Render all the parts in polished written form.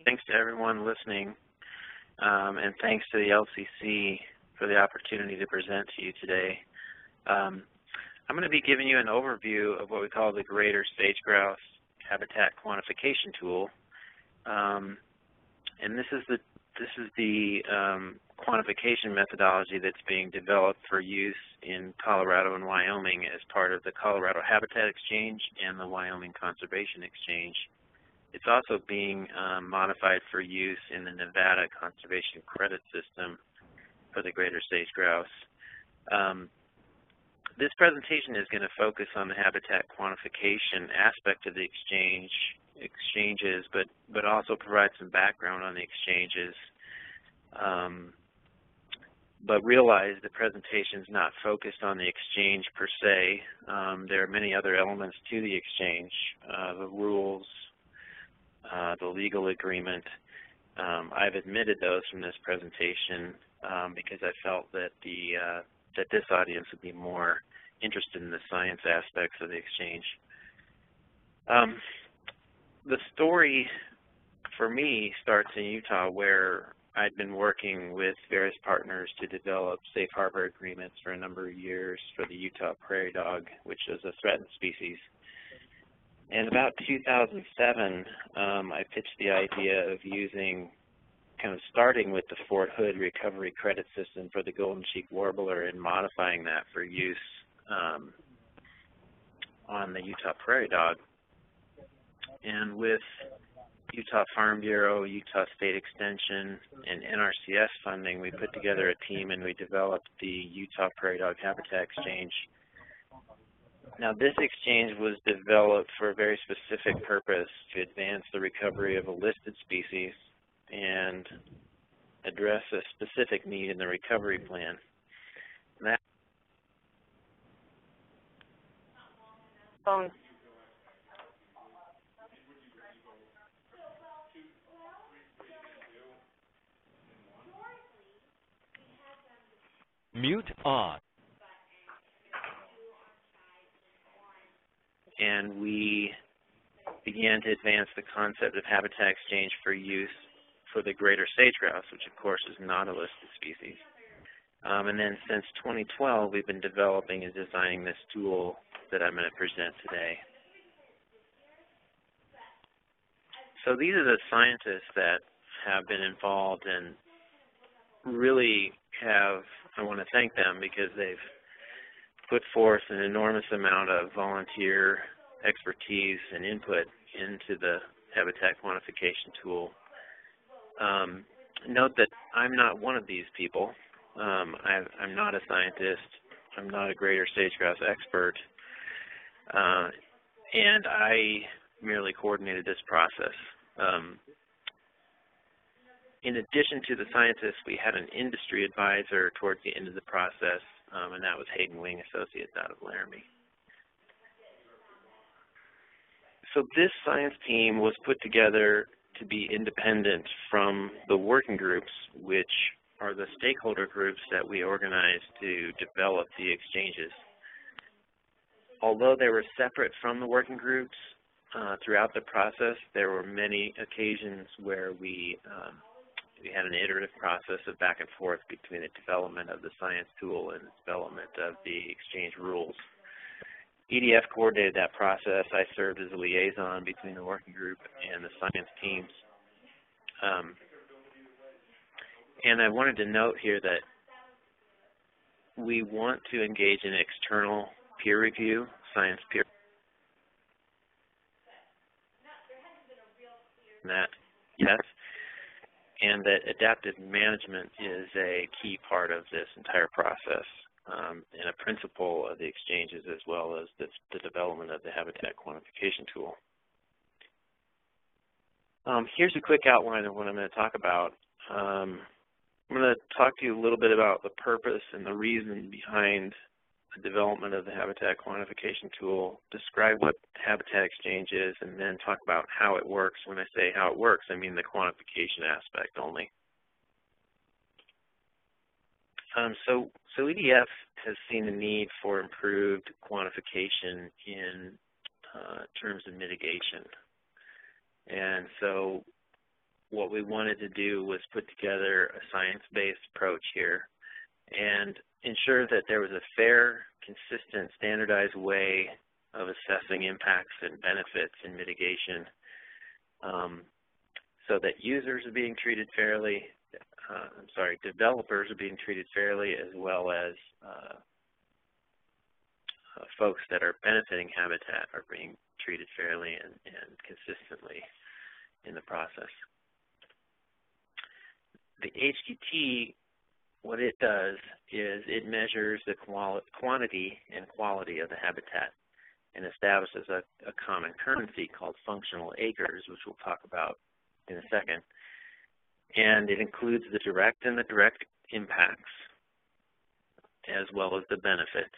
Thanks to everyone listening, and thanks to the LCC for the opportunity to present to you today. I'm going to be giving you an overview of what we call the Greater Sage-grouse Habitat Quantification Tool, and this is the quantification methodology that's being developed for use in Colorado and Wyoming as part of the Colorado Habitat Exchange and the Wyoming Conservation Exchange. It's also being modified for use in the Nevada Conservation Credit System for the Greater Sage-grouse. This presentation is going to focus on the habitat quantification aspect of the exchanges, but also provide some background on the exchanges. But realize the presentation is not focused on the exchange per se. There are many other elements to the exchange, the rules, the legal agreement. I've omitted those from this presentation because I felt that that this audience would be more interested in the science aspects of the exchange. The story for me starts in Utah, where I'd been working with various partners to develop safe harbor agreements for a number of years for the Utah prairie dog, which is a threatened species. In about 2007, I pitched the idea of starting with the Fort Hood recovery credit system for the golden cheek warbler and modifying that for use on the Utah prairie dog. And with Utah Farm Bureau, Utah State Extension, and NRCS funding, we put together a team and we developed the Utah Prairie Dog Habitat Exchange. Now, this exchange was developed for a very specific purpose: to advance the recovery of a listed species and address a specific need in the recovery plan. Mute on. And we began to advance the concept of habitat exchange for use for the greater sage-grouse, which of course is not a listed species. And then since 2012, we've been developing and designing this tool that I'm going to present today. So these are the scientists that have been involved and really I want to thank them because they've put forth an enormous amount of volunteer expertise and input into the habitat quantification tool. Note that I'm not one of these people. I'm not a scientist. I'm not a greater sage-grouse expert. And I merely coordinated this process. In addition to the scientists, we had an industry advisor towards the end of the process, and that was Hayden Wing Associates out of Laramie. So this science team was put together to be independent from the working groups, which are the stakeholder groups that we organized to develop the exchanges. Although they were separate from the working groups throughout the process, there were many occasions where we had an iterative process of back and forth between the development of the science tool and the development of the exchange rules. EDF coordinated that process. I served as a liaison between the working group and the science teams. And I wanted to note here that we want to engage in external peer review, science peer yes, and that adaptive management is a key part of this entire process and a principle of the exchanges as well as the development of the habitat quantification tool. Here's a quick outline of what I'm going to talk about. I'm going to talk to you a little bit about the purpose and the reason behind the development of the habitat quantification tool, describe what habitat exchange is, and then talk about how it works. When I say how it works, I mean the quantification aspect only. So EDF has seen the need for improved quantification in terms of mitigation. And so what we wanted to do was put together a science-based approach here and ensure that there was a fair, consistent, standardized way of assessing impacts and benefits in mitigation, so that users are being treated fairly, developers are being treated fairly, as well as folks that are benefiting habitat are being treated fairly and consistently in the process. The HQT, what it does is it measures the quantity and quality of the habitat and establishes a common currency called functional acres, which we'll talk about in a second. And it includes the direct and the direct impacts, as well as the benefits.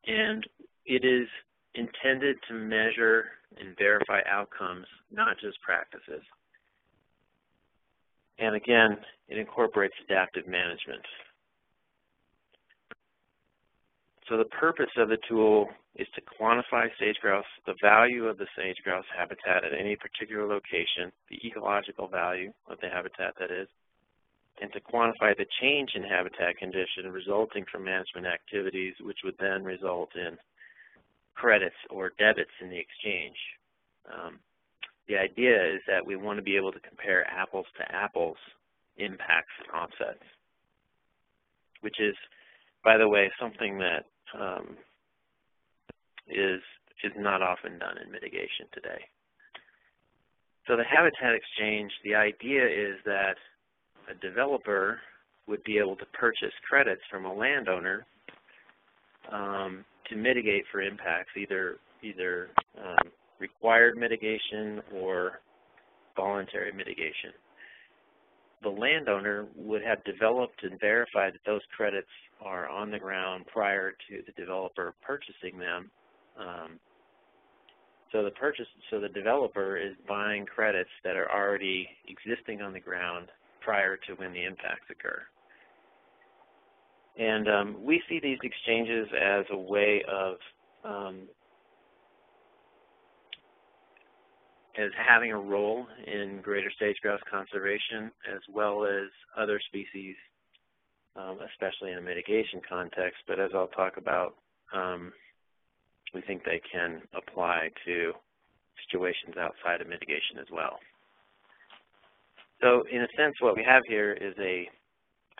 And it is intended to measure and verify outcomes, not just practices. And again, it incorporates adaptive management. So the purpose of the tool is to quantify sage-grouse, the value of the sage-grouse habitat at any particular location, the ecological value of the habitat that is, and to quantify the change in habitat condition resulting from management activities, which would then result in credits or debits in the exchange. The idea is that we want to be able to compare apples to apples impacts and offsets, which is, by the way, something that is not often done in mitigation today. So the habitat exchange, the idea is that a developer would be able to purchase credits from a landowner to mitigate for impacts, either required mitigation or voluntary mitigation. The landowner would have developed and verified that those credits are on the ground prior to the developer purchasing them. So the developer is buying credits that are already existing on the ground prior to when the impacts occur. And we see these exchanges as a way of as having a role in greater sage-grouse conservation, as well as other species, especially in a mitigation context. But as I'll talk about, we think they can apply to situations outside of mitigation as well. So in a sense, what we have here is a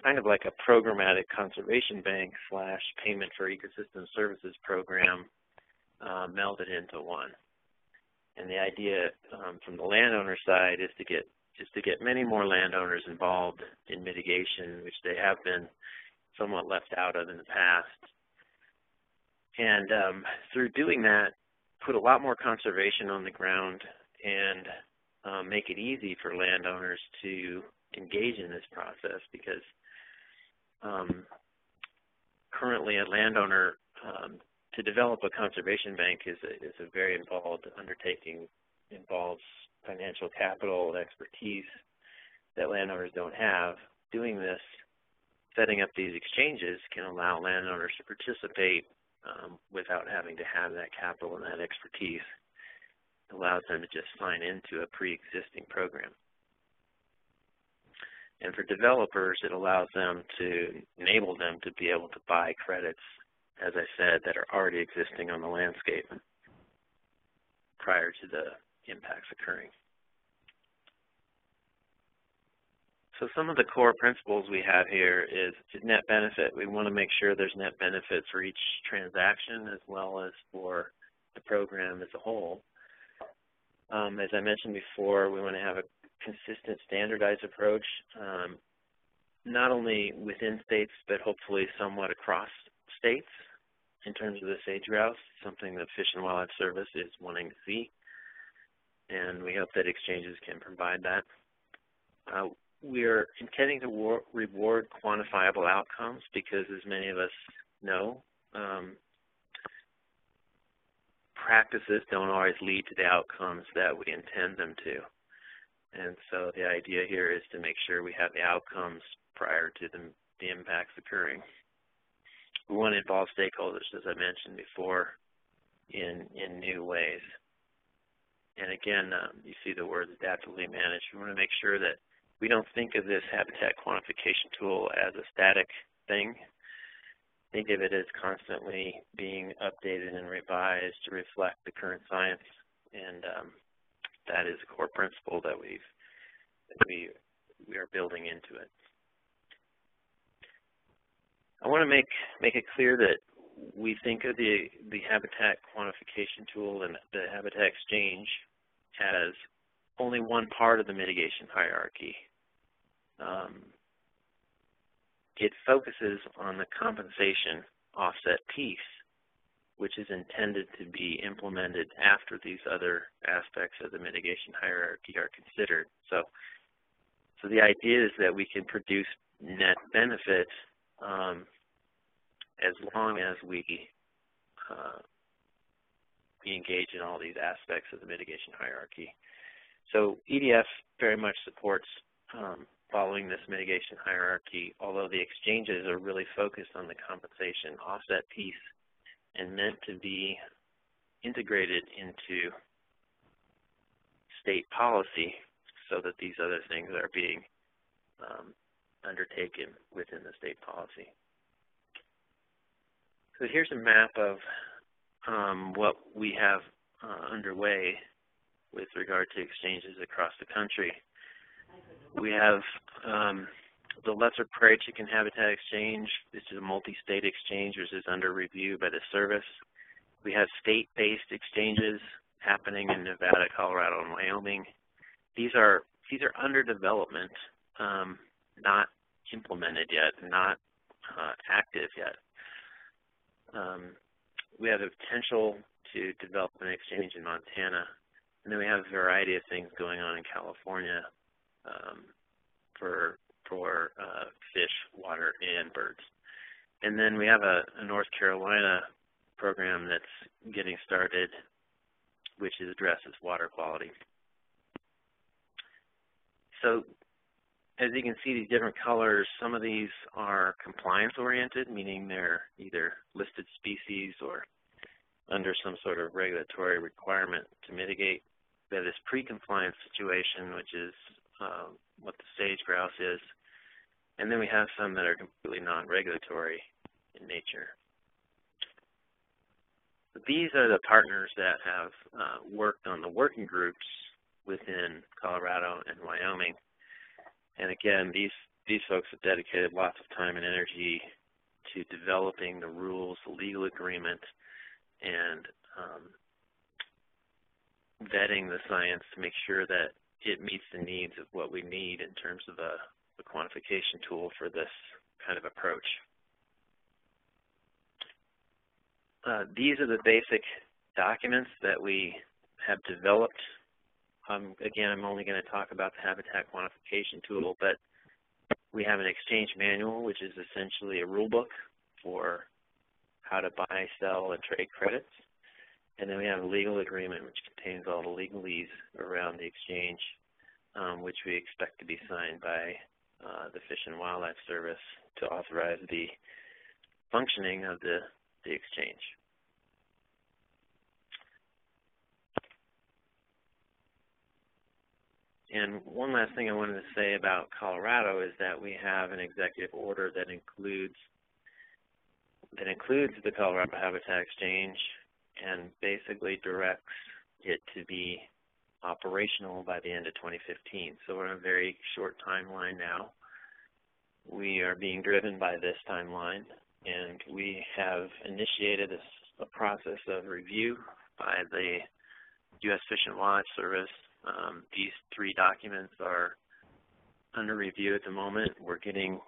kind of like a programmatic conservation bank / payment for ecosystem services program melded into one. And the idea from the landowner side is to get many more landowners involved in mitigation, which they have been somewhat left out of in the past. And through doing that, put a lot more conservation on the ground and make it easy for landowners to engage in this process, because currently a landowner to develop a conservation bank is a very involved undertaking, involves financial capital and expertise that landowners don't have. Doing this, setting up these exchanges, can allow landowners to participate without having to have that capital and that expertise. It allows them to just sign into a pre-existing program. And for developers, it allows them to enable them to be able to buy credits, as I said, that are already existing on the landscape prior to the impacts occurring. So some of the core principles we have here is net benefit. We want to make sure there's net benefit for each transaction as well as for the program as a whole. As I mentioned before, we want to have a consistent, standardized approach, not only within states, but hopefully somewhat across states in terms of the sage-grouse, something that Fish and Wildlife Service is wanting to see. And we hope that exchanges can provide that. We are intending to reward quantifiable outcomes because, as many of us know, practices don't always lead to the outcomes that we intend them to. And so the idea here is to make sure we have the outcomes prior to the impacts occurring. We want to involve stakeholders, as I mentioned before, in new ways. And again, you see the words adaptively managed. We want to make sure that we don't think of this habitat quantification tool as a static thing. Think of it as constantly being updated and revised to reflect the current science, and that is a core principle that we are building into it. I want to make it clear that we think of the habitat quantification tool and the habitat exchange as only one part of the mitigation hierarchy. It focuses on the compensation offset piece, which is intended to be implemented after these other aspects of the mitigation hierarchy are considered. So the idea is that we can produce net benefit as long as we engage in all these aspects of the mitigation hierarchy. So EDF very much supports following this mitigation hierarchy, although the exchanges are really focused on the compensation offset piece and meant to be integrated into state policy so that these other things are being undertaken within the state policy. So here's a map of what we have underway with regard to exchanges across the country. We have the Lesser Prairie Chicken Habitat Exchange. This is a multi-state exchange which is under review by the service. We have state-based exchanges happening in Nevada, Colorado, and Wyoming. These are under development, not implemented yet, not active yet. We have the potential to develop an exchange in Montana, and then we have a variety of things going on in California for fish, water, and birds. And then we have a North Carolina program that's getting started, which addresses water quality. So as you can see, these different colors, some of these are compliance-oriented, meaning they're either listed species or under some sort of regulatory requirement to mitigate. We have this pre-compliance situation, which is what the sage-grouse is. And then we have some that are completely non-regulatory in nature. But these are the partners that have worked on the working groups within Colorado and Wyoming. And again, these folks have dedicated lots of time and energy to developing the rules, the legal agreement, and vetting the science to make sure that it meets the needs of what we need in terms of a quantification tool for this kind of approach. These are the basic documents that we have developed. Again, I'm only going to talk about the Habitat Quantification Tool, but we have an exchange manual, which is essentially a rule book for how to buy, sell, and trade credits. And then we have a legal agreement, which contains all the legalese around the exchange, which we expect to be signed by the Fish and Wildlife Service to authorize the functioning of the exchange. And one last thing I wanted to say about Colorado is that we have an executive order that includes the Colorado Habitat Exchange and basically directs it to be operational by the end of 2015. So we're on a very short timeline now. We are being driven by this timeline, and we have initiated a process of review by the U.S. Fish and Wildlife Service. These three documents are under review at the moment. We're getting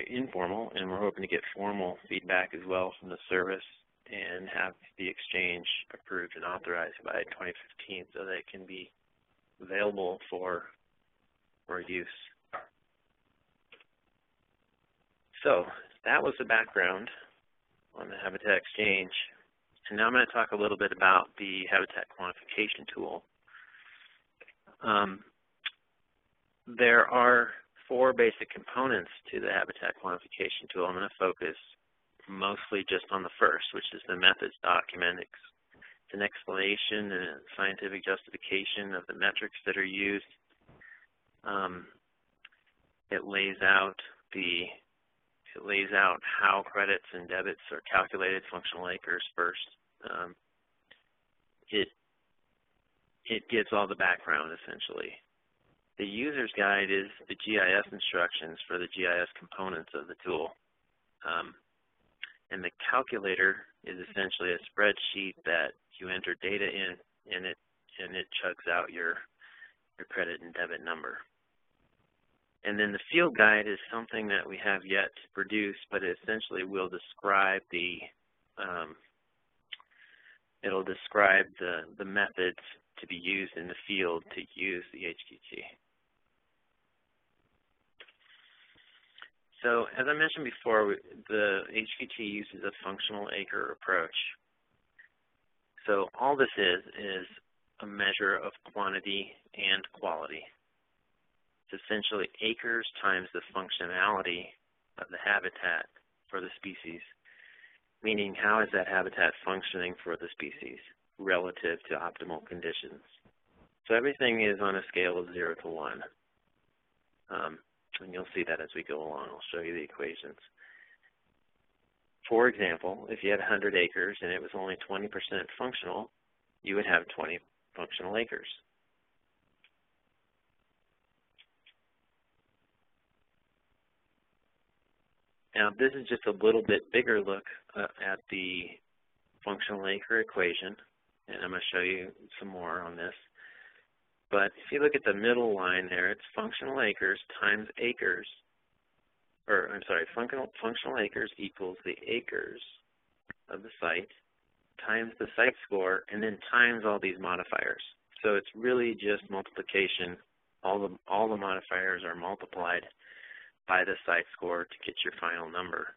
informal, and we're hoping to get formal feedback as well from the service and have the exchange approved and authorized by 2015 so that it can be available for use. So that was the background on the Habitat Exchange. And now I'm going to talk a little bit about the Habitat Quantification Tool. There are four basic components to the Habitat Quantification Tool. I'm going to focus mostly just on the first, which is the methods document. It's an explanation and a scientific justification of the metrics that are used. It lays out how credits and debits are calculated, functional acres first. It gives all the background essentially. The user's guide is the GIS instructions for the GIS components of the tool. And the calculator is essentially a spreadsheet that you enter data in, and it chugs out your credit and debit number. And then the field guide is something that we have yet to produce, but it essentially will describe the methods to be used in the field to use the HQT. So as I mentioned before, the HQT uses a functional acre approach. So all this is a measure of quantity and quality. It's essentially acres times the functionality of the habitat for the species, meaning how is that habitat functioning for the species relative to optimal conditions. So everything is on a scale of 0 to 1. And you'll see that as we go along. I'll show you the equations. For example, if you had 100 acres and it was only 20% functional, you would have 20 functional acres. Now, this is just a little bit bigger look at the functional acre equation, and I'm going to show you some more on this. But if you look at the middle line there, it's functional acres times acres, or I'm sorry, functional acres equals the acres of the site times the site score, and then times all these modifiers. So it's really just multiplication. All the modifiers are multiplied by the site score to get your final number.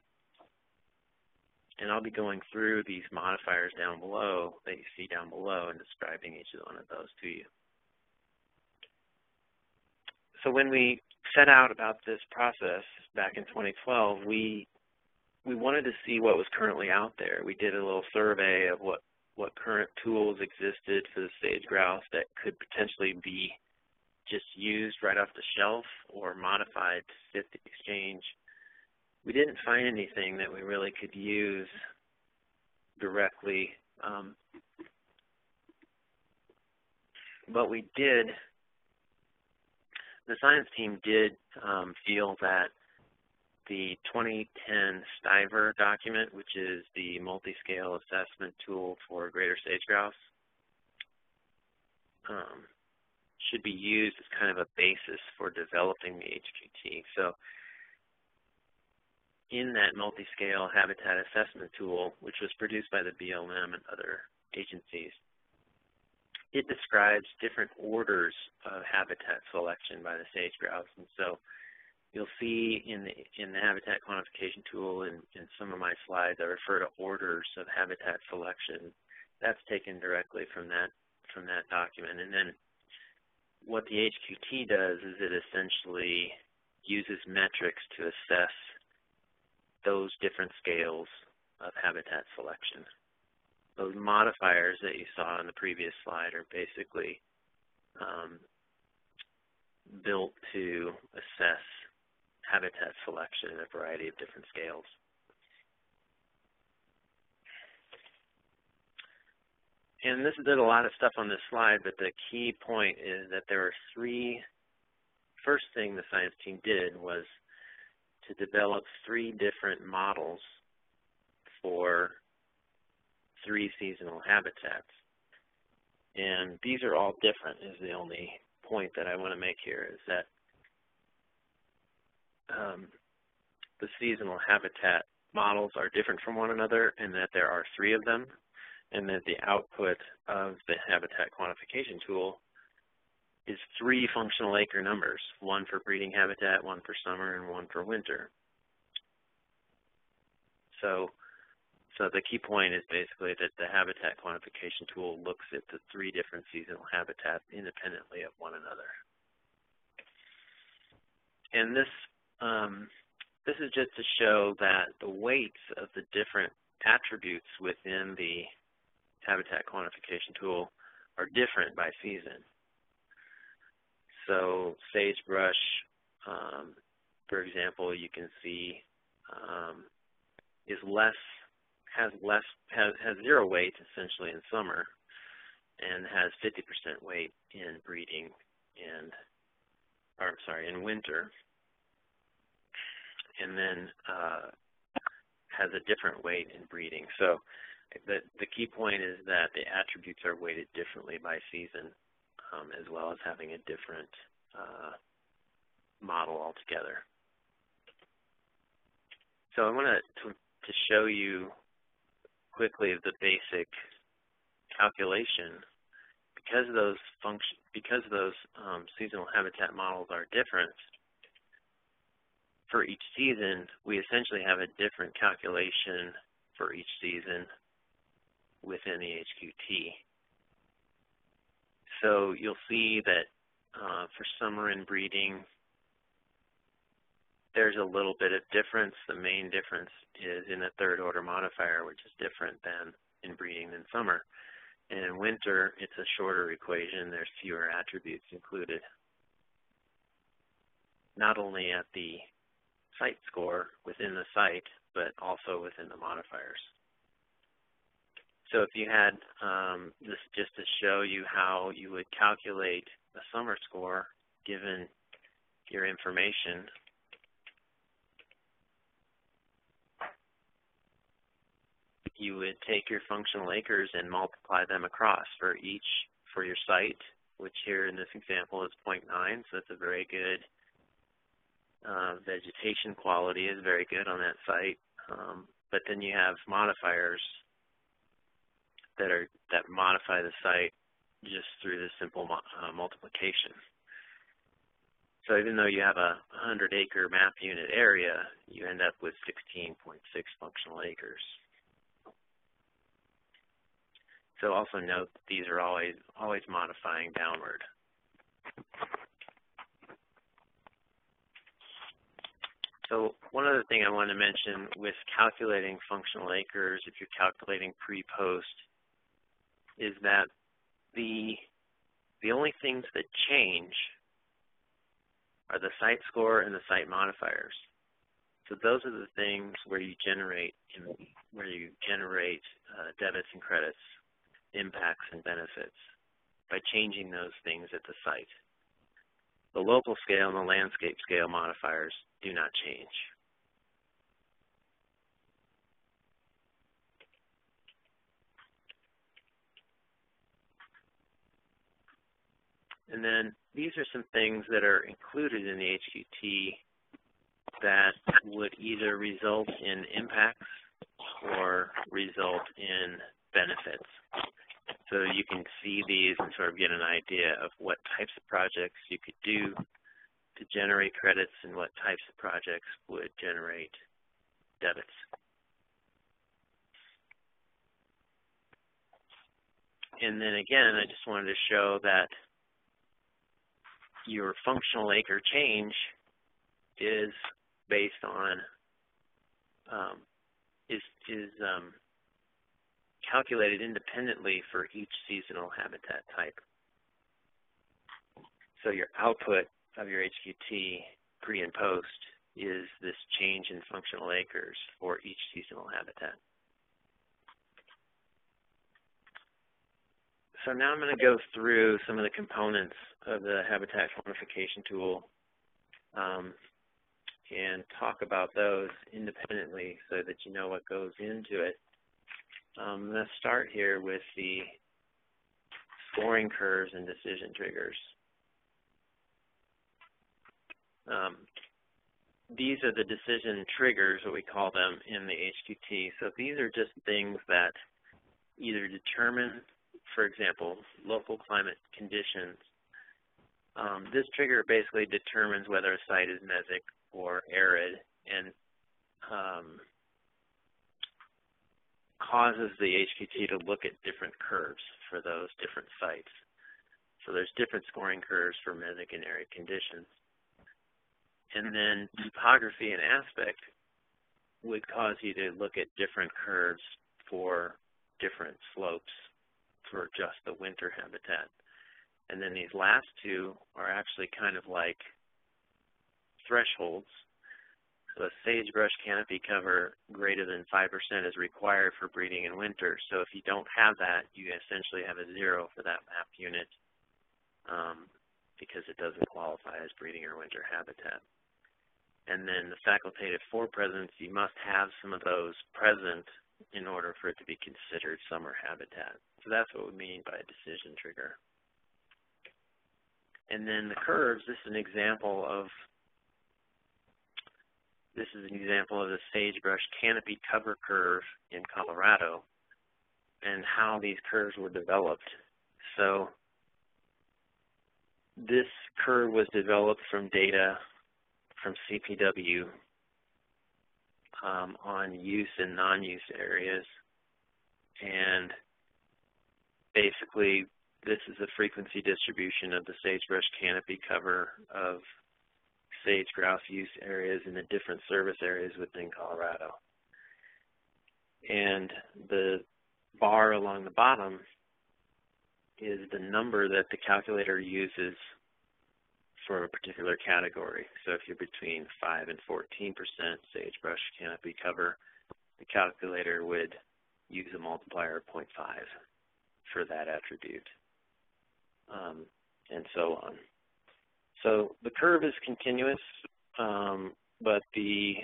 And I'll be going through these modifiers down below that you see down below and describing each one of those to you. So when we set out about this process back in 2012, we wanted to see what was currently out there. We did a little survey of what current tools existed for the sage-grouse that could potentially be just used right off the shelf or modified to fit the exchange. We didn't find anything that we really could use directly, but we did. The science team did feel that the 2010 Stiver document, which is the multi-scale assessment tool for greater sage-grouse, should be used as kind of a basis for developing the HQT. So in that multi-scale habitat assessment tool, which was produced by the BLM and other agencies, it describes different orders of habitat selection by the sage-grouse. And so you'll see in the Habitat Quantification Tool in some of my slides, I refer to orders of habitat selection. That's taken directly from that document. And then what the HQT does is it essentially uses metrics to assess those different scales of habitat selection. Those modifiers that you saw in the previous slide are basically built to assess habitat selection in a variety of different scales. And this did a lot of stuff on this slide, but the key point is that there are first thing the science team did was to develop 3 different models for 3 seasonal habitats. And these are all different is the only point that I want to make here, is that the seasonal habitat models are different from one another, and that there are 3 of them, and that the output of the Habitat Quantification Tool is 3 functional acre numbers, 1 for breeding habitat, 1 for summer, and 1 for winter. So the key point is basically that the Habitat Quantification Tool looks at the 3 different seasonal habitats independently of one another. And this is just to show that the weights of the different attributes within the Habitat Quantification Tool are different by season. So Sagebrush, for example, you can see has zero weight essentially in summer, and has 50% weight in breeding in winter, and then has a different weight in breeding. So the key point is that the attributes are weighted differently by season, as well as having a different model altogether. So I want to show you quickly the basic calculation. Because those seasonal habitat models are different, for each season, we essentially have a different calculation for each season within the HQT. So you'll see that for summer and breeding, there's a little bit of difference. The main difference is in the third order modifier, which is different than in breeding than summer. And in winter, it's a shorter equation. There's fewer attributes included, not only at the site score within the site, but also within the modifiers. So if you had this just to show you how you would calculate a summer score given your information, you would take your functional acres and multiply them across for your site, which here in this example is 0.9, so it's a very good vegetation quality is very good on that site. But then you have modifiers that modify the site just through the simple multiplication. So even though you have a 100-acre map unit area, you end up with 16.6 functional acres. So also note that these are always modifying downward. So one other thing I want to mention with calculating functional acres, if you're calculating pre-post, is that the only things that change are the site score and the site modifiers. So those are the things where you generate debits and credits, impacts and benefits by changing those things at the site. The local scale and the landscape scale modifiers do not change. And then these are some things that are included in the HQT that would either result in impacts or result in benefits. So you can see these and sort of get an idea of what types of projects you could do to generate credits and what types of projects would generate debits. And then again, I just wanted to show that your functional acre change is based on calculated independently for each seasonal habitat type. So your output of your HQT pre and post is this change in functional acres for each seasonal habitat. So now I'm going to go through some of the components of the Habitat Quantification Tool and talk about those independently so that you know what goes into it. Let's start here with the scoring curves and decision triggers. These are the decision triggers, what we call them, in the HQT. So these are just things that either determine, for example, local climate conditions. This trigger basically determines whether a site is mesic or arid and causes the HQT to look at different curves for those different sites. So there's different scoring curves for mesic and arid conditions. And then topography and aspect would cause you to look at different curves for different slopes for just the winter habitat. And then these last two are actually kind of like thresholds. So a sagebrush canopy cover greater than 5% is required for breeding in winter. So if you don't have that, you essentially have a 0 for that map unit because it doesn't qualify as breeding or winter habitat. And then the facultative 4 presence, you must have some of those present in order for it to be considered summer habitat. So that's what we mean by a decision trigger. And then the curves, this is an example of the sagebrush canopy cover curve in Colorado and how these curves were developed. So this curve was developed from data from CPW on use and non-use areas. And basically, this is a frequency distribution of the sagebrush canopy cover of sage-grouse use areas in the different service areas within Colorado. And the bar along the bottom is the number that the calculator uses for a particular category. So if you're between 5 and 14% sagebrush canopy cover, the calculator would use a multiplier of 0.5 for that attribute, and so on. So the curve is continuous, but the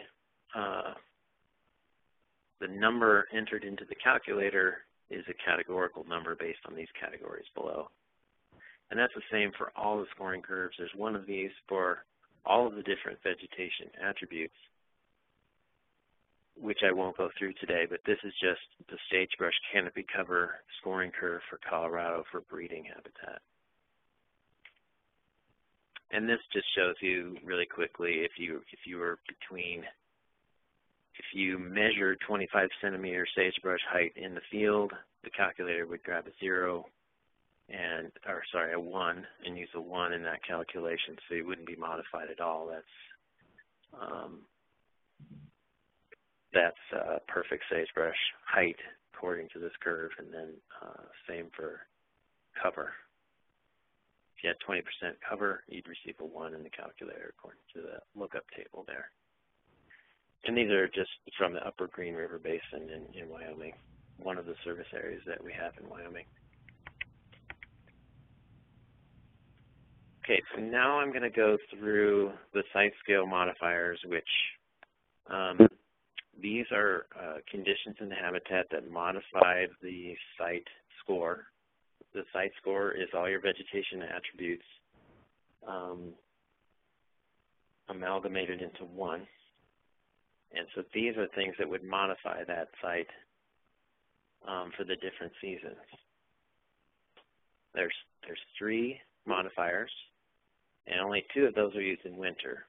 number entered into the calculator is a categorical number based on these categories below. And that's the same for all the scoring curves. There's one of these for all of the different vegetation attributes, which I won't go through today, but this is just the sagebrush canopy cover scoring curve for Colorado for breeding habitat. And this just shows you really quickly if you measure 25 centimeter sagebrush height in the field, the calculator would grab a 0 and, or sorry, a 1 and use a 1 in that calculation, so it wouldn't be modified at all. That's perfect sagebrush height according to this curve, and then same for cover. If you had 20% cover, you'd receive a 1 in the calculator according to the lookup table there. And these are just from the upper Green River Basin in Wyoming, one of the service areas that we have in Wyoming. Okay, so now I'm going to go through the site scale modifiers, which these are conditions in the habitat that modify the site score. The site score is all your vegetation attributes amalgamated into one. And so these are things that would modify that site for the different seasons. There's 3 modifiers, and only 2 of those are used in winter.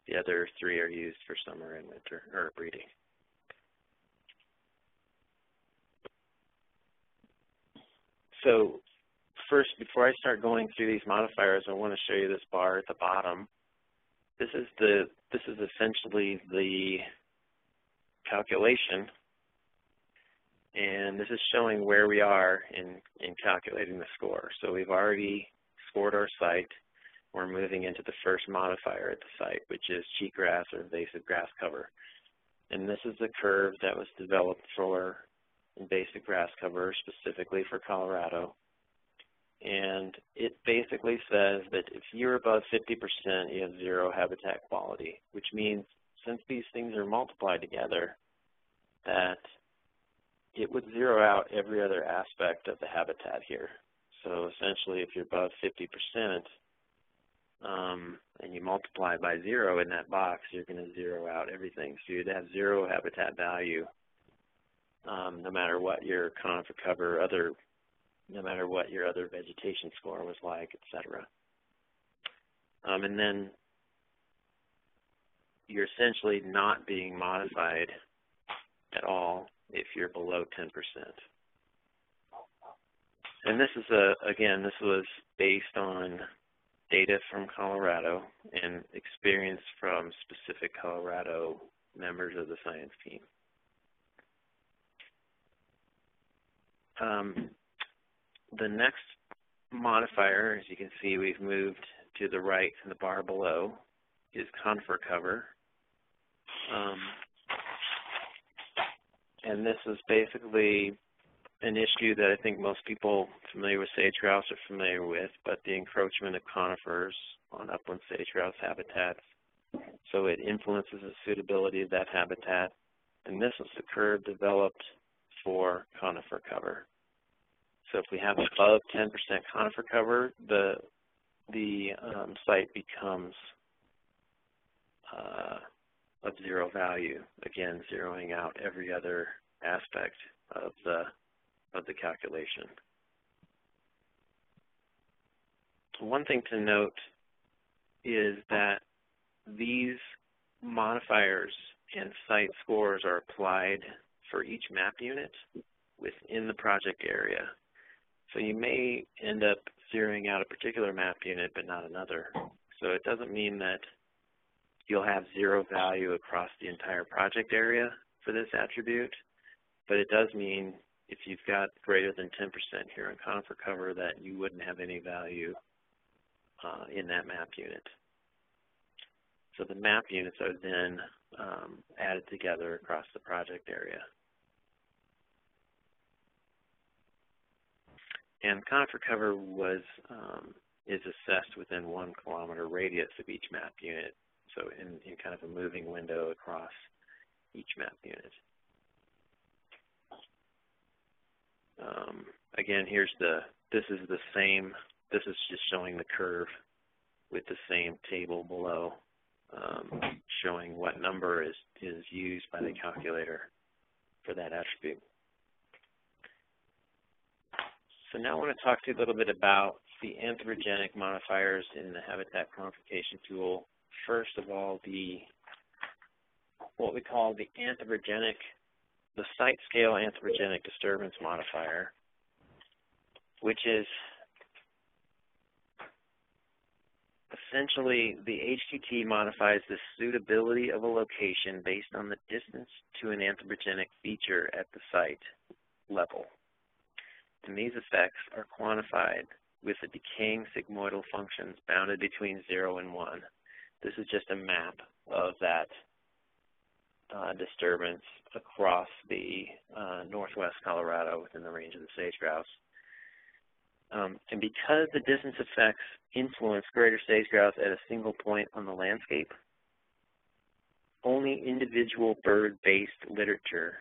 The other 3 are used for summer and winter, or breeding. So first, before I start going through these modifiers, I want to show you this bar at the bottom. This is essentially the calculation, and this is showing where we are in calculating the score. So we've already scored our site. We're moving into the first modifier at the site, which is cheatgrass or invasive grass cover. And this is the curve that was developed for invasive grass cover, specifically for Colorado. And it basically says that if you're above 50%, you have 0 habitat quality, which means since these things are multiplied together, that it would 0 out every other aspect of the habitat here. So essentially, if you're above 50%, and you multiply by 0 in that box, you're going to 0 out everything. So you'd have 0 habitat value, no matter what your conifer cover, no matter what your other vegetation score was like, etc. And then you're essentially not being modified at all if you're below 10%. And this is again, this was based on data from Colorado and experience from specific Colorado members of the science team. the next modifier, as you can see, we've moved to the right in the bar below, is Conifer cover. And this is basically an issue that I think most people familiar with sage-grouse are familiar with, but the encroachment of conifers on upland sage-grouse habitats. So it influences the suitability of that habitat. And this is the curve developed for conifer cover. So if we have above 10% conifer cover, the site becomes of zero value. Again, zeroing out every other aspect of the calculation. So one thing to note is that these modifiers and site scores are applied for each map unit within the project area. So you may end up zeroing out a particular map unit but not another. So it doesn't mean that you'll have zero value across the entire project area for this attribute, but it does mean if you've got greater than 10% here on conifer cover that you wouldn't have any value in that map unit. So the map units are then added together across the project area. And conifer cover is assessed within 1 kilometer radius of each map unit, so in kind of a moving window across each map unit. Again, this is just showing the curve with the same table below, showing what number is used by the calculator for that attribute. So now I want to talk to you a little bit about the anthropogenic modifiers in the Habitat Quantification Tool. First of all, what we call the site scale anthropogenic disturbance modifier, which is essentially the HQT modifies the suitability of a location based on the distance to an anthropogenic feature at the site level. And these effects are quantified with the decaying sigmoidal functions bounded between 0 and 1. This is just a map of that disturbance across the northwest Colorado within the range of the sage-grouse. And because the distance effects influence greater sage-grouse at a single point on the landscape, only individual bird-based literature,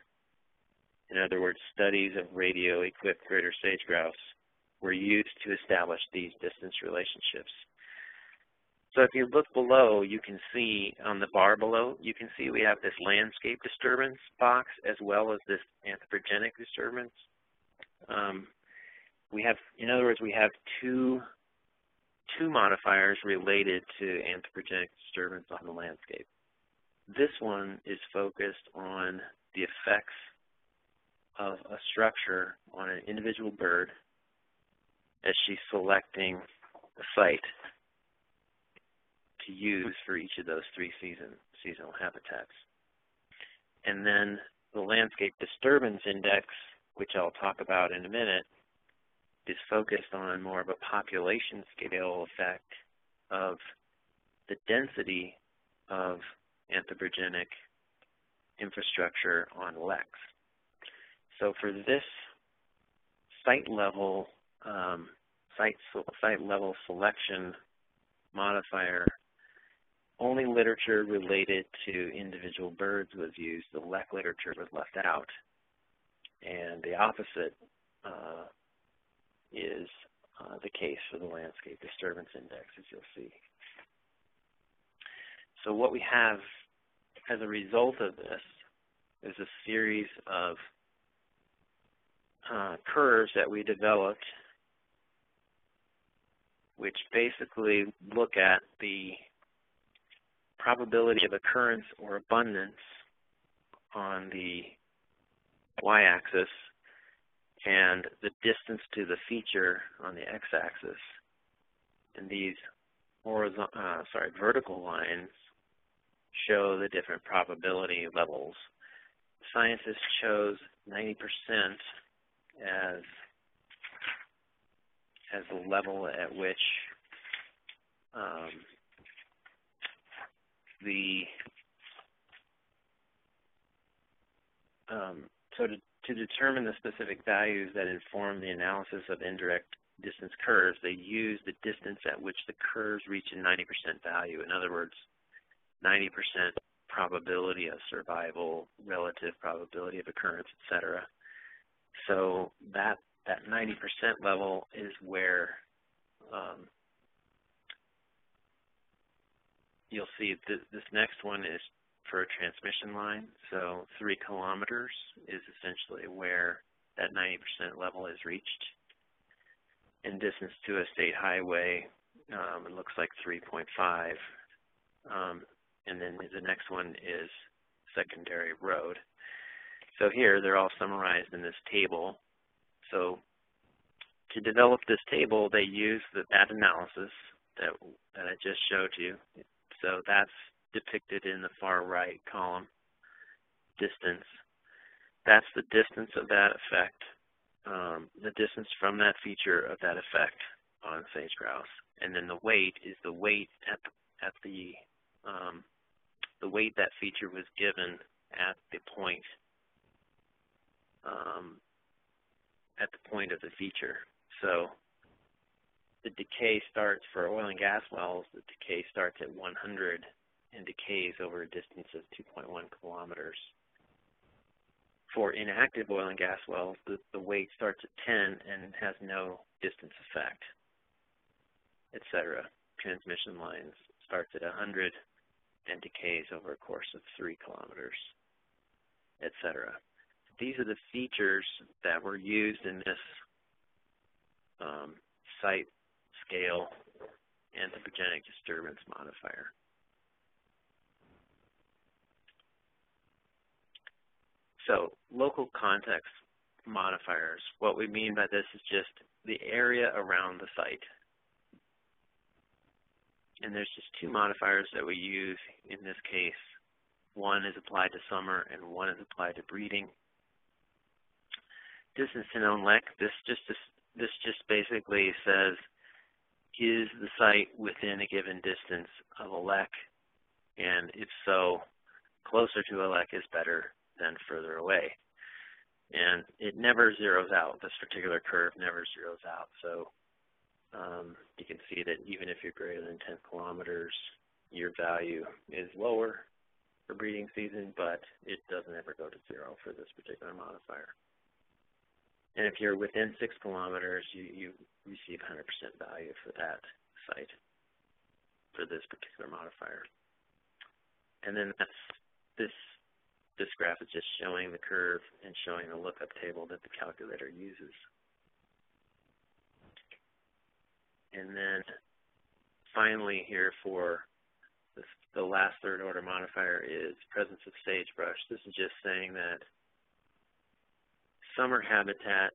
in other words, studies of radio-equipped greater sage-grouse, were used to establish these distance relationships. So if you look below, you can see on the bar below, you can see we have this landscape disturbance box as well as this anthropogenic disturbance. In other words, we have two modifiers related to anthropogenic disturbance on the landscape. This one is focused on the effects of a structure on an individual bird as she's selecting the site to use for each of those 3 seasonal habitats. And then the landscape disturbance index, which I'll talk about in a minute, is focused on more of a population scale effect of the density of anthropogenic infrastructure on LEX. So for this site level selection modifier, only literature related to individual birds was used. The LEC literature was left out. And the opposite is the case for the landscape disturbance index, as you'll see. So what we have as a result of this is a series of curves that we developed, which basically look at the probability of occurrence or abundance on the y-axis and the distance to the feature on the x-axis. And these vertical lines show the different probability levels. Scientists chose 90% as as the level at which so to determine the specific values that inform the analysis of indirect distance curves, they use the distance at which the curves reach a 90% value. In other words, 90% probability of survival, relative probability of occurrence, etc. So that 90% level is where you'll see this next one is for a transmission line. So 3 kilometers is essentially where that 90% level is reached. And distance to a state highway, it looks like 3.5. And then the next one is secondary road. So here they're all summarized in this table. So to develop this table, they use that analysis that I just showed you. So that's depicted in the far right column, distance. That's the distance of that effect, the distance from that feature of that effect on sage-grouse. And then the weight is the weight at the weight that feature was given at the point of the feature. So the decay starts for oil and gas wells. The decay starts at 100 and decays over a distance of 2.1 kilometers. For inactive oil and gas wells, the weight starts at 10 and has no distance effect, etc. Transmission lines starts at 100 and decays over a course of 3 kilometers, etc. These are the features that were used in this site scale anthropogenic disturbance modifier. So local context modifiers, what we mean by this is just the area around the site. And there's just 2 modifiers that we use in this case. One is applied to summer and one is applied to breeding. Distance to known lek, this just basically says, is the site within a given distance of a lek? And if so, closer to a lek is better than further away. And it never zeroes out. This particular curve never zeroes out. So you can see that even if you're greater than 10 kilometers, your value is lower for breeding season, but it doesn't ever go to 0 for this particular modifier. And if you're within 6 kilometers, you receive 100% value for that site for this particular modifier. And then this graph is just showing the curve and showing the lookup table that the calculator uses. And then finally here for the last third order modifier is presence of sagebrush. This is just saying that summer habitat,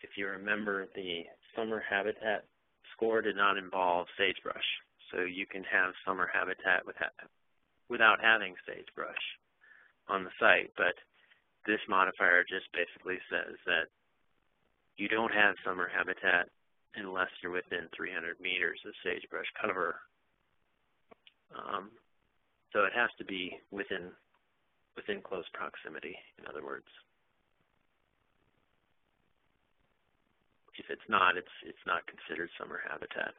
if you remember, the summer habitat score did not involve sagebrush. So you can have summer habitat without having sagebrush on the site, but this modifier just basically says that you don't have summer habitat unless you're within 300 meters of sagebrush cover. So it has to be within close proximity, in other words. If it's not, it's not considered summer habitat.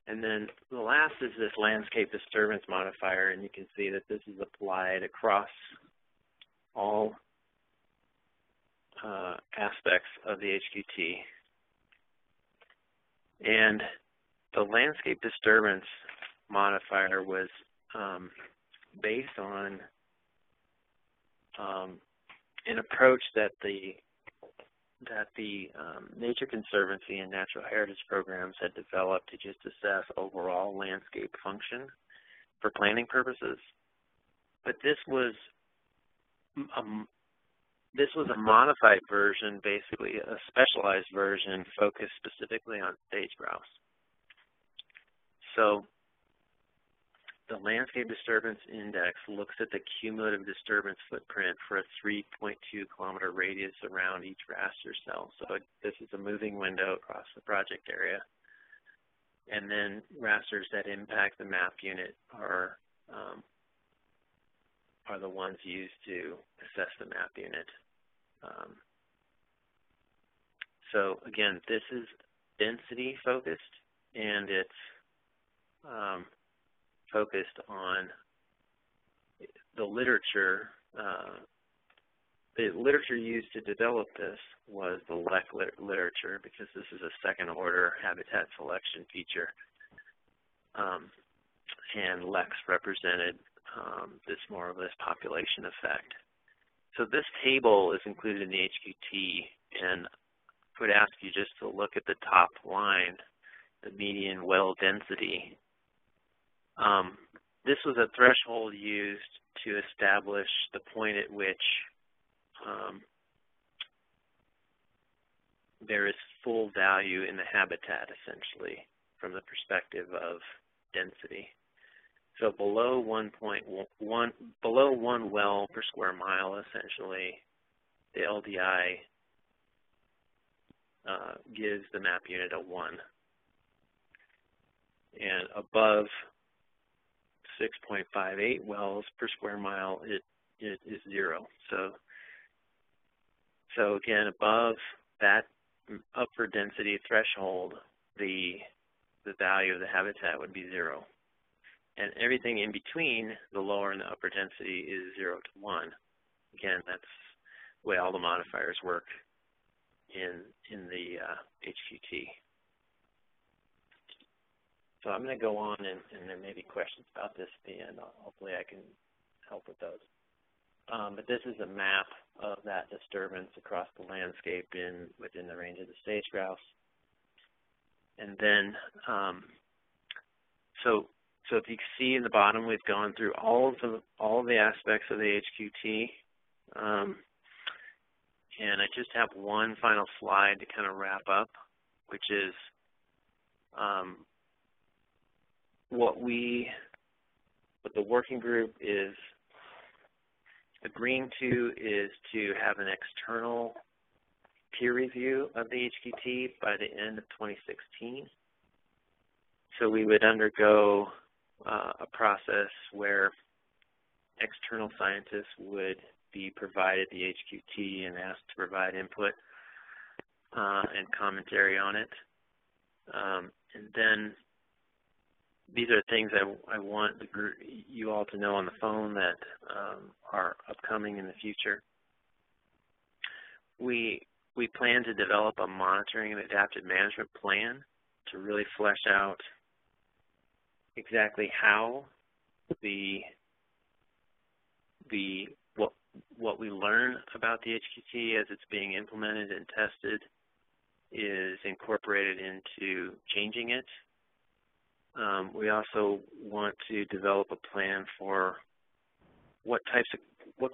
And then the last is this landscape disturbance modifier, and you can see that this is applied across all aspects of the HQT. And the landscape disturbance modifier was based on an approach that the Nature Conservancy and Natural Heritage programs had developed to just assess overall landscape function for planning purposes. But this was a modified version, basically a specialized version focused specifically on sage-grouse. So the Landscape Disturbance Index looks at the cumulative disturbance footprint for a 3.2 kilometer radius around each raster cell. So this is a moving window across the project area. And then rasters that impact the map unit are the ones used to assess the map unit. So again, this is density focused, and it's focused on the literature. The literature used to develop this was the LEC literature, because this is a second order habitat selection feature. And LECs represented this more or less population effect. So this table is included in the HQT, and I would ask you just to look at the top line, the median well density. This was a threshold used to establish the point at which there is full value in the habitat, essentially, from the perspective of density. So below one well per square mile, essentially, the LDI gives the map unit a 1. And above 6.58 wells per square mile, it is 0. So again, above that upper density threshold, the value of the habitat would be 0. And everything in between the lower and the upper density is 0 to 1. Again, that's the way all the modifiers work in the HQT. So I'm going to go on, and there may be questions about this at the end. Hopefully I can help with those. But this is a map of that disturbance across the landscape within the range of the sage-grouse. And then, so if you see in the bottom, we've gone through all of the aspects of the HQT. And I just have one final slide to kind of wrap up, which is what the working group is agreeing to is to have an external peer review of the HQT by the end of 2016. So we would undergo a process where external scientists would be provided the HQT and asked to provide input and commentary on it. And then these are things I want the group, you all to know on the phone that are upcoming in the future. We plan to develop a monitoring and adaptive management plan to really flesh out exactly how what we learn about the HQT as it's being implemented and tested is incorporated into changing it. We also want to develop a plan for what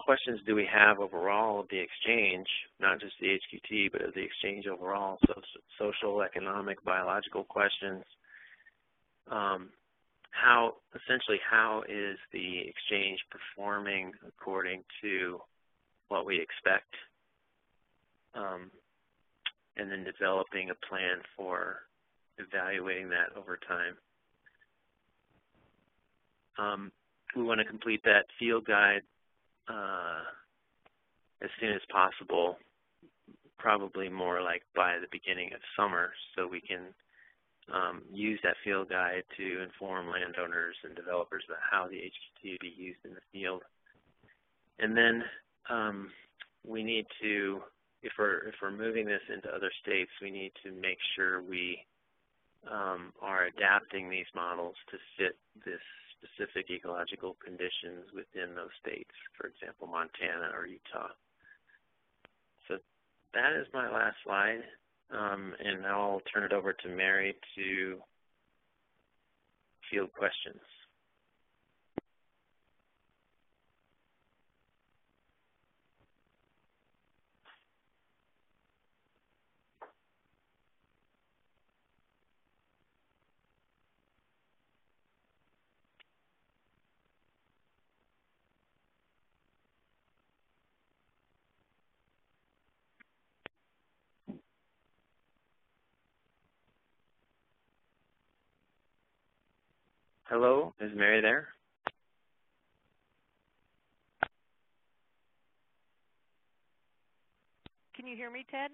questions do we have overall of the exchange, not just the HQT, but of the exchange overall, so social, economic, biological questions. How is the exchange performing according to what we expect, and then developing a plan for evaluating that over time. We want to complete that field guide as soon as possible, probably more like by the beginning of summer, so we can use that field guide to inform landowners and developers about how the HQT will be used in the field. And then we need to, if we're moving this into other states, we need to make sure we are adapting these models to fit this specific ecological conditions within those states, for example, Montana or Utah. So that is my last slide, and now I'll turn it over to Mary to field questions. Hello, is Mary there? Can you hear me, Ted?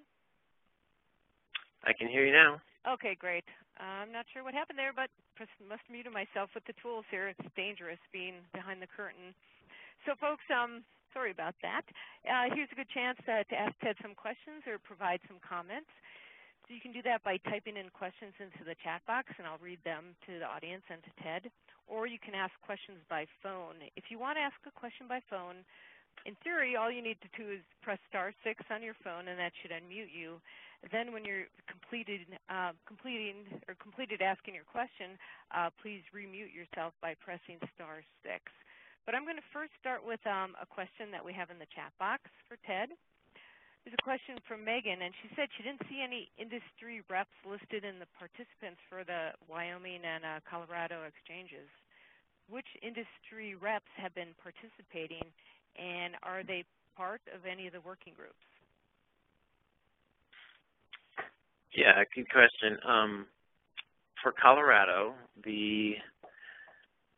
I can hear you now. Okay, great. I'm not sure what happened there, but must have muted myself with the tools here. It's dangerous being behind the curtain. So, folks, sorry about that. Here's a good chance to ask Ted some questions or provide some comments. So you can do that by typing in questions into the chat box, and I'll read them to the audience and to Ted. Or you can ask questions by phone. If you want to ask a question by phone, in theory, all you need to do is press *6 on your phone, and that should unmute you. Then when you're completed asking your question, please remute yourself by pressing *6. But I'm going to first start with a question that we have in the chat box for Ted. There's a question from Megan, and she said she didn't see any industry reps listed in the participants for the Wyoming and Colorado exchanges. Which industry reps have been participating, and are they part of any of the working groups? Yeah, good question. For Colorado, the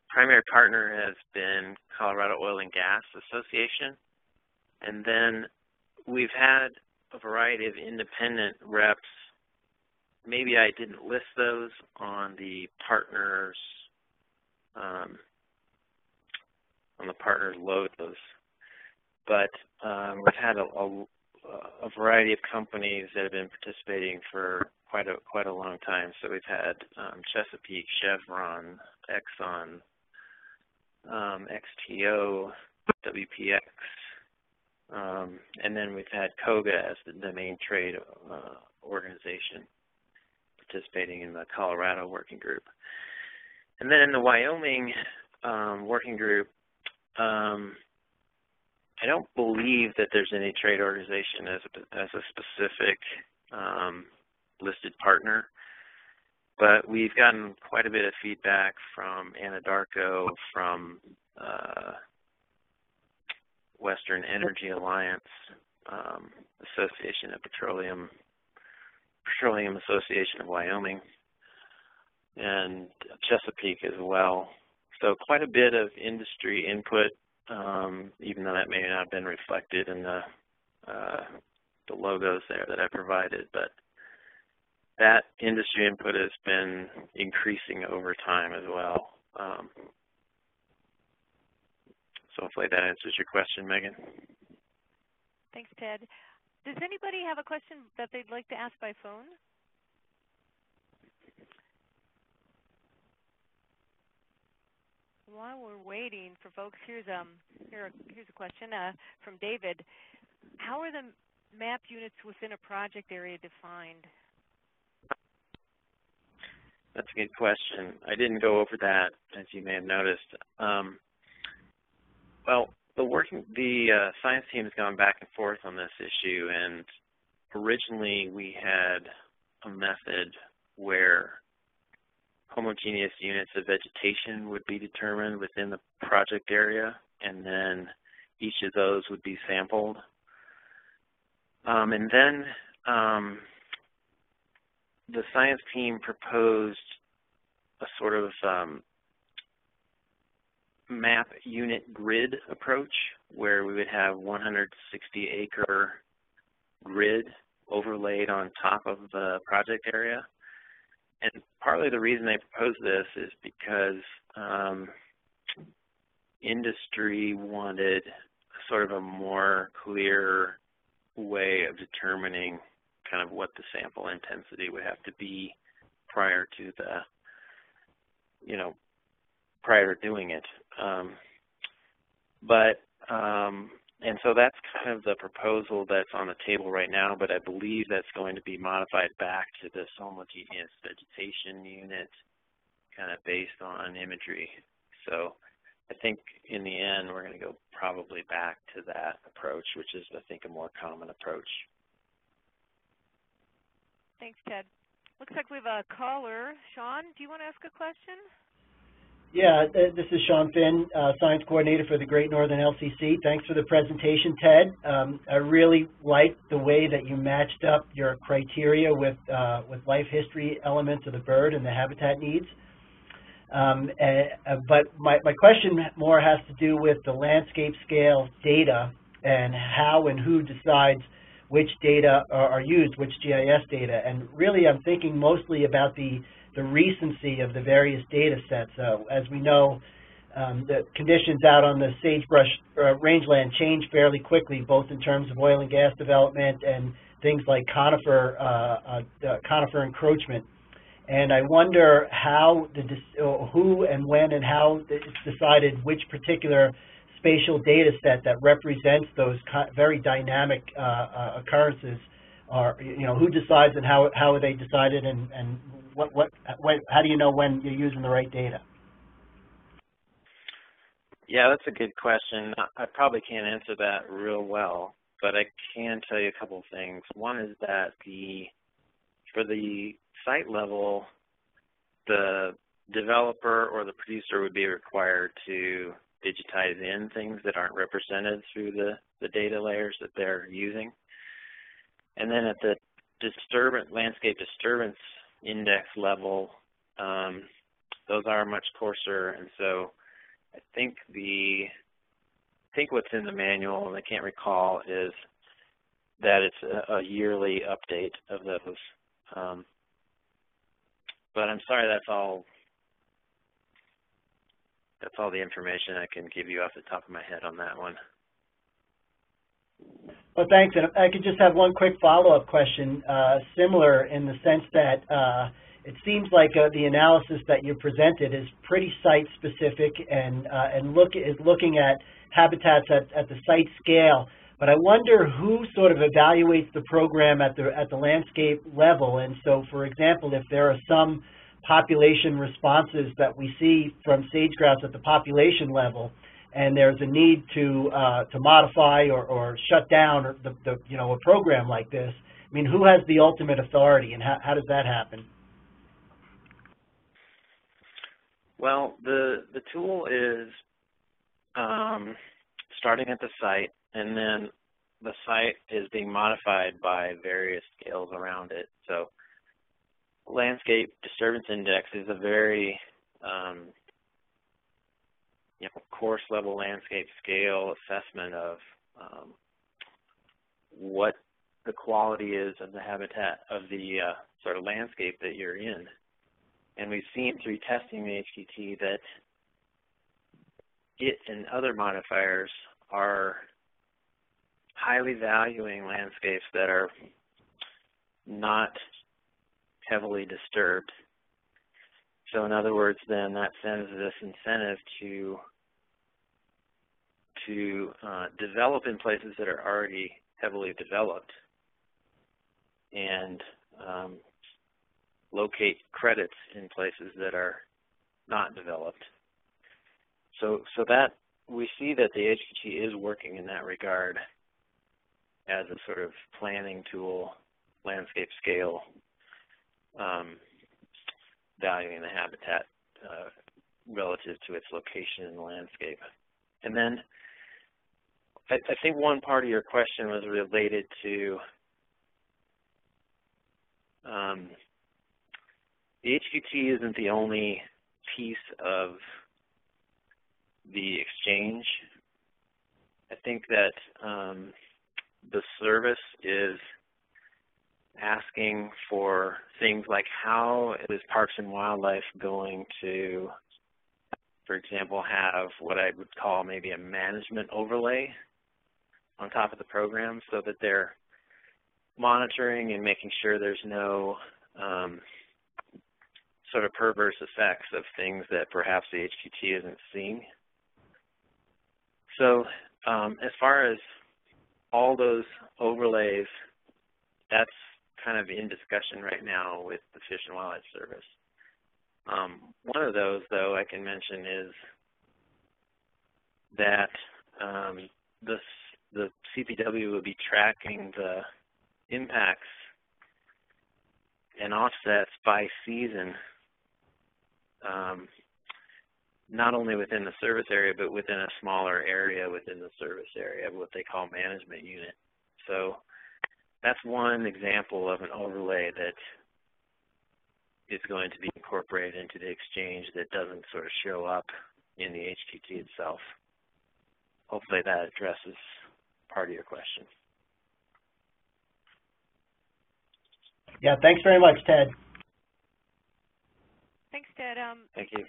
primary partner has been Colorado Oil and Gas Association, and then we've had a variety of independent reps. Maybe I didn't list those on the partners logos, but we've had a variety of companies that have been participating for quite a long time. So we've had Chesapeake, Chevron, Exxon, XTO, WPX, and then we've had KOGA as the main trade organization participating in the Colorado working group. And then in the Wyoming working group, I don't believe that there's any trade organization as a specific listed partner, but we've gotten quite a bit of feedback from Anadarko, from Western Energy Alliance, Association of Petroleum Association of Wyoming, and Chesapeake as well. So quite a bit of industry input, even though that may not have been reflected in the logos there that I provided. But that industry input has been increasing over time as well. So hopefully that answers your question, Megan. Thanks, Ted. Does anybody have a question that they'd like to ask by phone? While we're waiting for folks, here's a question from David. How are the map units within a project area defined? That's a good question. I didn't go over that, as you may have noticed. Well, the science team has gone back and forth on this issue, and originally we had a method where homogeneous units of vegetation would be determined within the project area, and then each of those would be sampled. And then the science team proposed a sort of map unit grid approach where we would have 160-acre grid overlaid on top of the project area. And partly the reason they proposed this is because industry wanted sort of a more clear way of determining kind of what the sample intensity would have to be prior to prior to doing it. And so that's kind of the proposal that's on the table right now, but I believe that's going to be modified back to this homogeneous vegetation unit kind of based on imagery. So I think in the end we're going to go probably back to that approach, which is, I think, a more common approach. Thanks, Ted. Looks like we have a caller. Sean, do you want to ask a question? Yeah, this is Sean Finn, Science Coordinator for the Great Northern LCC. Thanks for the presentation, Ted. I really like the way that you matched up your criteria with life history elements of the bird and the habitat needs. But my question more has to do with the landscape scale data and how and who decides which data are used, which GIS data. And really I'm thinking mostly about the recency of the various data sets. As we know, the conditions out on the sagebrush rangeland change fairly quickly, both in terms of oil and gas development and things like conifer encroachment. And I wonder how, who and when and how it's decided which particular spatial data set that represents those very dynamic occurrences are, who decides and how are they decided, and how do you know when you're using the right data? Yeah, that's a good question. I probably can't answer that real well, but I can tell you a couple of things. One is that for the site level, the developer or the producer would be required to digitize in things that aren't represented through the data layers that they're using. And then at the landscape disturbance index level, those are much coarser, and so I think what's in the manual, and I can't recall, is that it's a yearly update of those. But I'm sorry, that's all the information I can give you off the top of my head on that one. Well, thanks. And I could just have one quick follow-up question, similar in the sense that it seems like the analysis that you presented is pretty site-specific and is looking at habitats at the site scale. But I wonder who sort of evaluates the program at the landscape level. And so, for example, if there are some population responses that we see from sage-grouse at the population level, and there's a need to modify or shut down a program like this, I mean, who has the ultimate authority, and how does that happen? Well, the tool is starting at the site, and then the site is being modified by various scales around it. So landscape disturbance index is a very coarse level landscape scale assessment of what the quality is of the habitat of the sort of landscape that you're in. And we've seen through testing the HQT that it and other modifiers are highly valuing landscapes that are not heavily disturbed. So in other words, then that sends this incentive to develop in places that are already heavily developed and locate credits in places that are not developed. So that we see that the HQT is working in that regard as a sort of planning tool, landscape scale, valuing the habitat relative to its location in the landscape. And then I think one part of your question was related to the HQT isn't the only piece of the exchange. I think that the service is asking for things like how is Parks and Wildlife going to, for example, have what I would call maybe a management overlay on top of the program so that they're monitoring and making sure there's no sort of perverse effects of things that perhaps the HQT isn't seeing. So as far as all those overlays, that's kind of in discussion right now with the Fish and Wildlife Service. One of those, though, I can mention is that the CPW will be tracking the impacts and offsets by season, not only within the service area, but within a smaller area within the service area, what they call management unit. So that's one example of an overlay that is going to be incorporated into the exchange that doesn't sort of show up in the HQT itself. Hopefully that addresses part of your question. Yeah, thanks very much, Ted. Thanks, Ted. Thank you.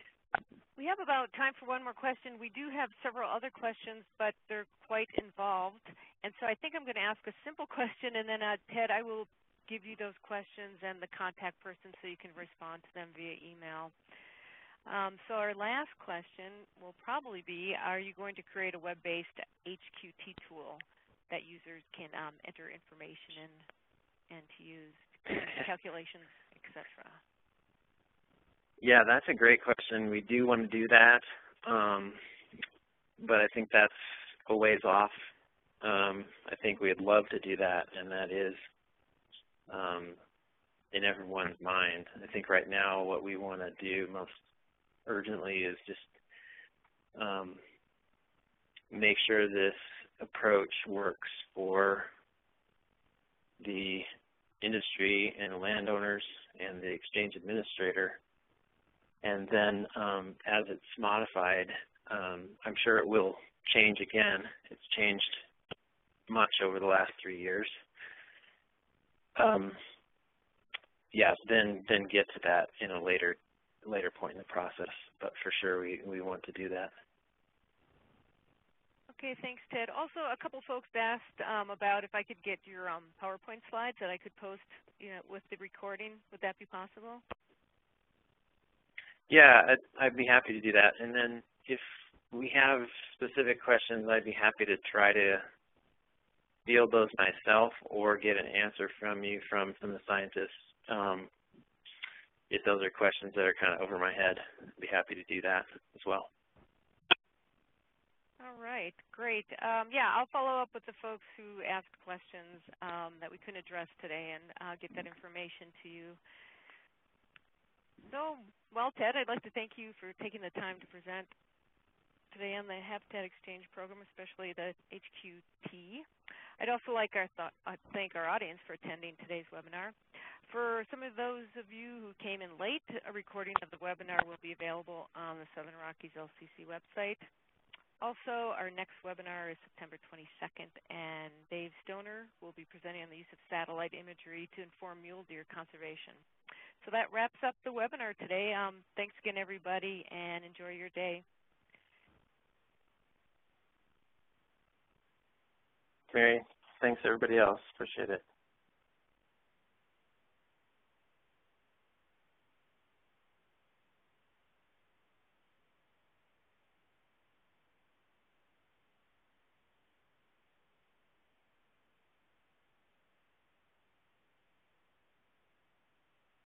We have about time for one more question. We do have several other questions, but they're quite involved. And so I think I'm going to ask a simple question, and then, Ted, I will give you those questions and the contact person so you can respond to them via email. So our last question will probably be, are you going to create a web-based HQT tool that users can enter information in and to use calculations, etc.? Yeah, that's a great question. We do want to do that, but I think that's a ways off. I think we'd love to do that, and that is in everyone's mind. I think right now what we want to do most urgently is just make sure this approach works for the industry and landowners and the exchange administrator. And then as it's modified, I'm sure it will change again. It's changed much over the last 3 years. Yeah, then get to that in a later point in the process. But for sure, we want to do that. Okay, thanks, Ted. Also, a couple folks asked about if I could get your PowerPoint slides that I could post, with the recording. Would that be possible? Yeah, I'd be happy to do that. And then if we have specific questions, I'd be happy to try to field those myself or get an answer from you from some of the scientists. If those are questions that are kind of over my head, I'd be happy to do that as well. All right, great. Yeah, I'll follow up with the folks who asked questions that we couldn't address today and get that information to you. So, well, Ted, I'd like to thank you for taking the time to present today on the Habitat Exchange program, especially the HQT. I'd also like to thank our audience for attending today's webinar. For some of those of you who came in late, a recording of the webinar will be available on the Southern Rockies LCC website. Also, our next webinar is September 22nd, and Dave Stoner will be presenting on the use of satellite imagery to inform mule deer conservation. So that wraps up the webinar today. Thanks again, everybody, and enjoy your day. Mary, thanks everybody else. Appreciate it.